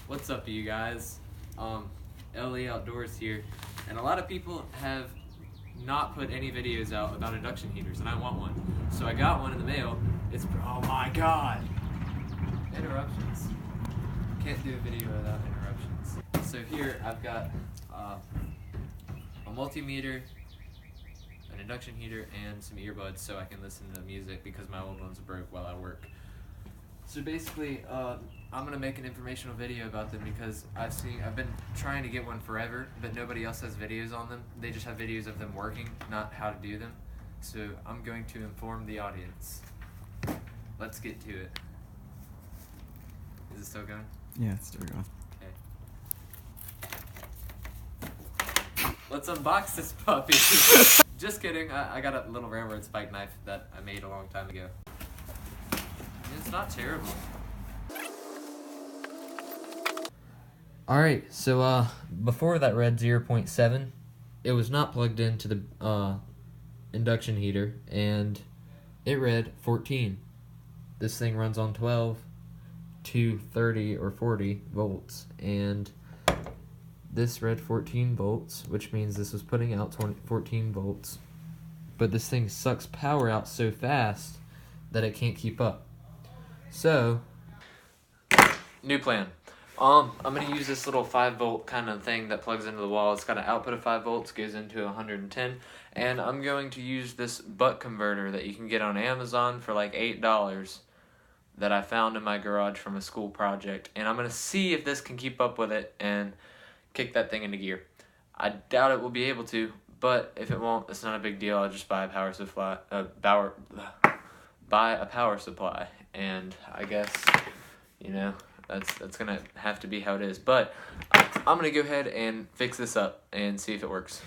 What's up, you guys? LA Outdoors here, and a lot of people have not put any videos out about induction heaters, and I want one. So I got one in the mail. Oh my god! Interruptions. Can't do a video without interruptions. So here I've got a multimeter, an induction heater, and some earbuds so I can listen to music because my old ones broke while I work. So basically, I'm gonna make an informational video about them because I've been trying to get one forever, but nobody else has videos on them. They just have videos of them working, not how to do them. So I'm going to inform the audience. Let's get to it. Is it still going? Yeah, it's still going. Okay. Let's unbox this puppy. Just kidding. I got a little railroad spike knife that I made a long time ago. It's not terrible. Alright, so before that read 0.7, it was not plugged into the induction heater, and it read 14. This thing runs on 12 to 30 or 40 volts, and this read 14 volts, which means this was putting out 14 volts, but this thing sucks power out so fast that it can't keep up. So, new plan. I'm going to use this little 5-volt kind of thing that plugs into the wall. It's got an output of 5 volts, goes into 110, and I'm going to use this buck converter that you can get on Amazon for like $8 that I found in my garage from a school project, and I'm going to see if this can keep up with it and kick that thing into gear. I doubt it will be able to, but if it won't, it's not a big deal. I'll just buy a power supply, and I guess, you know, that's gonna have to be how it is. But I'm gonna go ahead and fix this up and see if it works.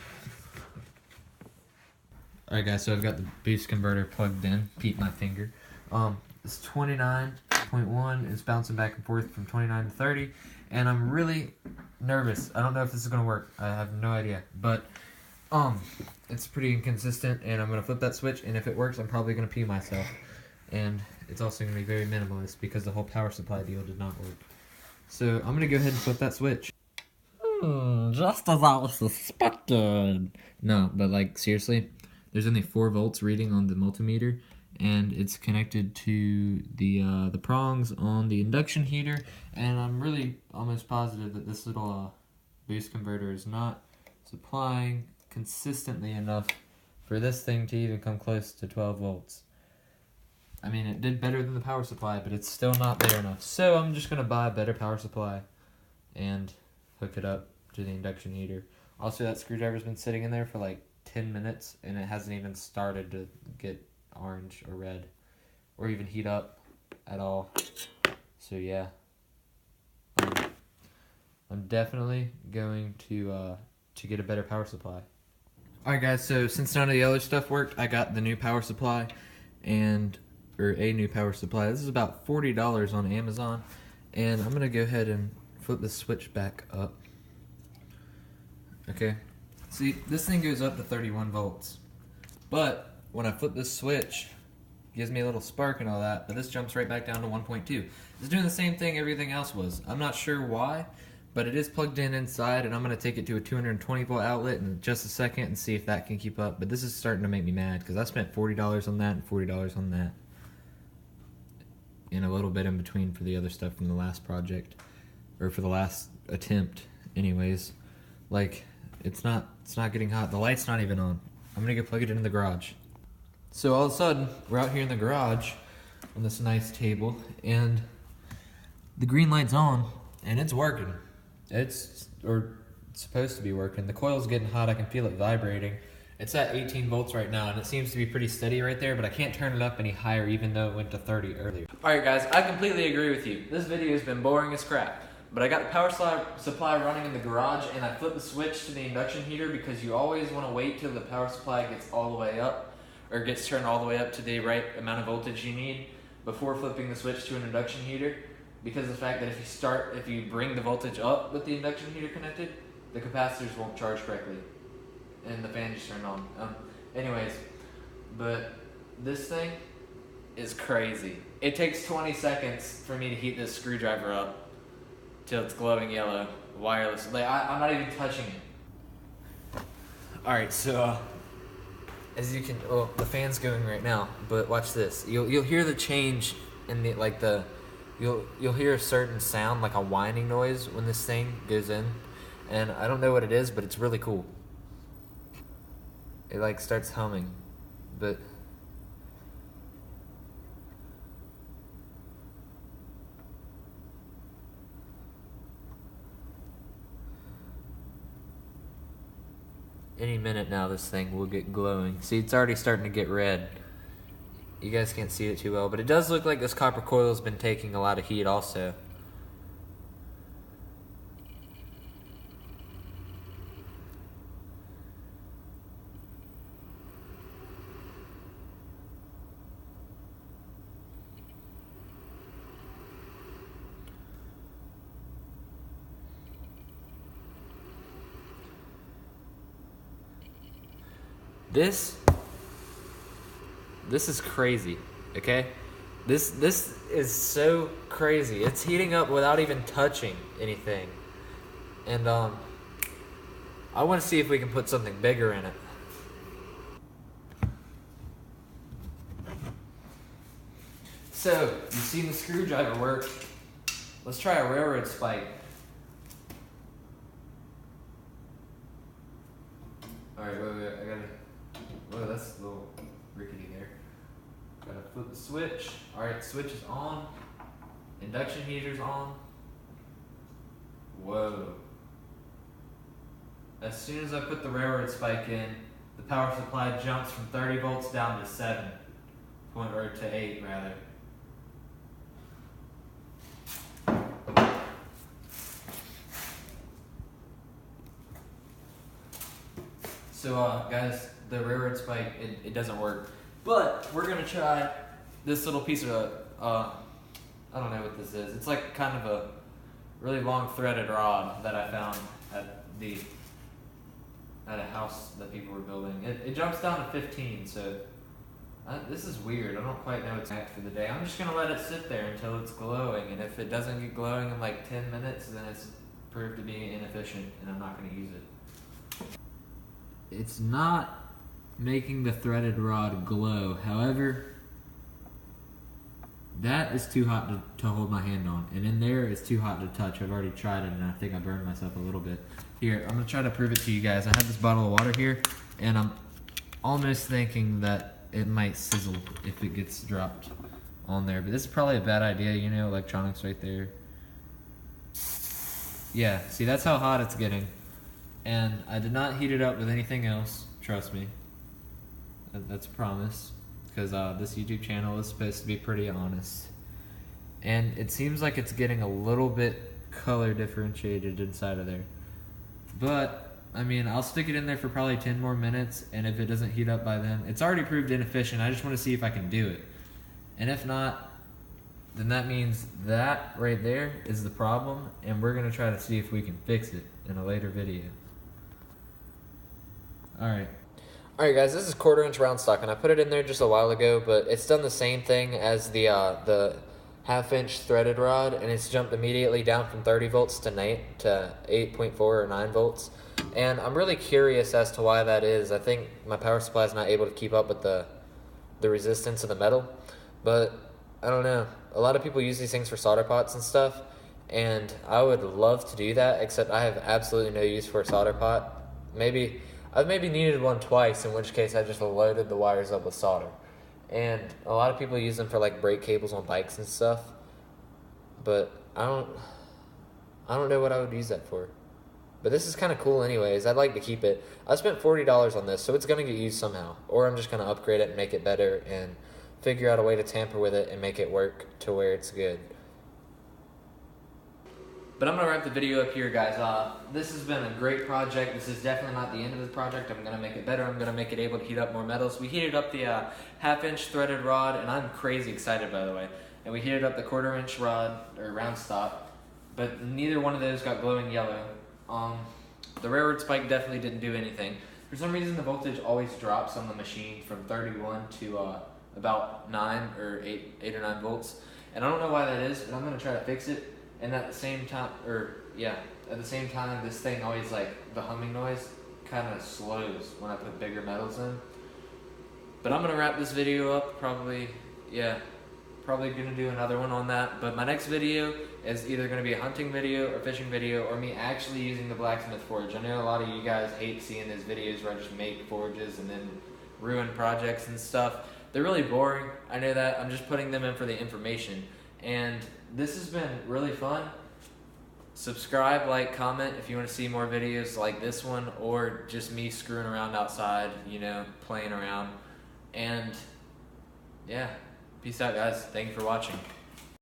Alright guys, so I've got the boost converter plugged in. Peep my finger. It's 29.1. It's bouncing back and forth from 29 to 30, and I'm really nervous. I don't know if this is gonna work. I have no idea, but it's pretty inconsistent, and I'm gonna flip that switch, and if it works, I'm probably gonna pee myself. And it's also going to be very minimalist because the whole power supply deal did not work. So I'm going to go ahead and flip that switch. Just as I was suspected. No, but like seriously, there's only 4 volts reading on the multimeter, and it's connected to the prongs on the induction heater, and I'm really almost positive that this little boost converter is not supplying consistently enough for this thing to even come close to 12 volts. I mean, it did better than the power supply, but it's still not there enough. So I'm just going to buy a better power supply and hook it up to the induction heater. Also, that screwdriver's been sitting in there for like 10 minutes, and it hasn't even started to get orange or red or even heat up at all. So yeah, I'm definitely going to get a better power supply. Alright guys, so since none of the other stuff worked, I got the new power supply or a new power supply. This is about $40 on Amazon, and I'm gonna go ahead and flip the switch back up. Okay, see, this thing goes up to 31 volts, but when I flip this switch, it gives me a little spark and all that, but this jumps right back down to 1.2. It's doing the same thing everything else was. I'm not sure why, but it is plugged in inside, and I'm gonna take it to a 220 volt outlet in just a second and see if that can keep up. But this is starting to make me mad because I spent $40 on that and $40 on that, and a little bit in between for the other stuff from the last project, or for the last attempt anyways. Like, it's not getting hot. The light's not even on. I'm gonna go plug it into the garage. So all of a sudden, we're out here in the garage on this nice table, and the green light's on, and it's working. It's supposed to be working. The coil's getting hot. I can feel it vibrating. It's at 18 volts right now, and it seems to be pretty steady right there, but I can't turn it up any higher even though it went to 30 earlier. Alright guys, I completely agree with you. This video has been boring as crap, but I got the power supply running in the garage, and I flipped the switch to the induction heater because you always want to wait till the power supply gets all the way up, or gets turned all the way up to the right amount of voltage you need before flipping the switch to an induction heater, because of the fact that if you bring the voltage up with the induction heater connected, the capacitors won't charge correctly, and the fan just turned on. Anyways, but this thing is crazy. It takes 20 seconds for me to heat this screwdriver up till it's glowing yellow, wireless. Like, I'm not even touching it. All right, so as you can, well, the fan's going right now, but watch this. You'll hear the change in the you'll hear a certain sound, like a whining noise when this thing goes in, and I don't know what it is, but it's really cool. It like starts humming, but any minute now this thing will get glowing. See, it's already starting to get red. You guys can't see it too well, but it does look like this copper coil has been taking a lot of heat also. This is crazy, okay? This is so crazy. It's heating up without even touching anything. And I want to see if we can put something bigger in it. So, you've seen the screwdriver work. Let's try a railroad spike. Alright, wait, I gotta... Whoa, that's a little rickety there. Gotta flip the switch. Alright, switch is on. Induction heater's on. Whoa. As soon as I put the railroad spike in, the power supply jumps from 30 volts down to 7. Or to 8 rather. So guys, the railroad spike, it doesn't work. But we're gonna try this little piece of, I don't know what this is. It's like kind of a really long threaded rod that I found at a house that people were building. It jumps down to 15, so this is weird. I don't quite know what's next for the day. I'm just gonna let it sit there until it's glowing, and if it doesn't get glowing in like 10 minutes, then it's proved to be inefficient, and I'm not gonna use it. It's not making the threaded rod glow. However, that is too hot to hold my hand on. And in there, it's too hot to touch. I've already tried it, and I think I burned myself a little bit. Here, I'm going to try to prove it to you guys. I have this bottle of water here, and I'm almost thinking that it might sizzle if it gets dropped on there. But this is probably a bad idea, you know, electronics right there. Yeah, see, that's how hot it's getting. And I did not heat it up with anything else, trust me. That's a promise, because this YouTube channel is supposed to be pretty honest. And it seems like it's getting a little bit color differentiated inside of there. But, I mean, I'll stick it in there for probably 10 more minutes, and if it doesn't heat up by then, it's already proved inefficient. I just want to see if I can do it. And if not, then that means that right there is the problem, and we're going to try to see if we can fix it in a later video. Alright guys, this is 1/4 inch round stock, and I put it in there just a while ago, but it's done the same thing as the 1/2 inch threaded rod, and it's jumped immediately down from 30 volts to 8.4 or 9 volts. And I'm really curious as to why that is. I think my power supply is not able to keep up with the resistance of the metal, but I don't know. A lot of people use these things for solder pots and stuff, and I would love to do that, except I have absolutely no use for a solder pot. I've maybe needed one twice, in which case I just loaded the wires up with solder. And a lot of people use them for like brake cables on bikes and stuff, but I don't know what I would use that for. But this is kind of cool anyways. I'd like to keep it. I spent $40 on this, so it's going to get used somehow. Or I'm just going to upgrade it and make it better and figure out a way to tamper with it and make it work to where it's good. But I'm going to wrap the video up here, guys. This has been a great project. This is definitely not the end of the project. I'm going to make it better. I'm going to make it able to heat up more metals. We heated up the 1/2 inch threaded rod, and I'm crazy excited, by the way. And we heated up the 1/4 inch rod, or round stock, but neither one of those got glowing yellow. The railroad spike definitely didn't do anything. For some reason, the voltage always drops on the machine from 31 to about 9 or 8 or 9 volts. And I don't know why that is, but I'm going to try to fix it. And at the same time, this thing always, like, the humming noise kind of slows when I put bigger metals in. But I'm gonna wrap this video up, probably gonna do another one on that. But my next video is either gonna be a hunting video or fishing video, or me actually using the blacksmith forge. I know a lot of you guys hate seeing those videos where I just make forges and then ruin projects and stuff. They're really boring, I know that. I'm just putting them in for the information. And this has been really fun. Subscribe, like, comment if you want to see more videos like this one, or just me screwing around outside, you know, playing around. And yeah, peace out, guys. Thank you for watching.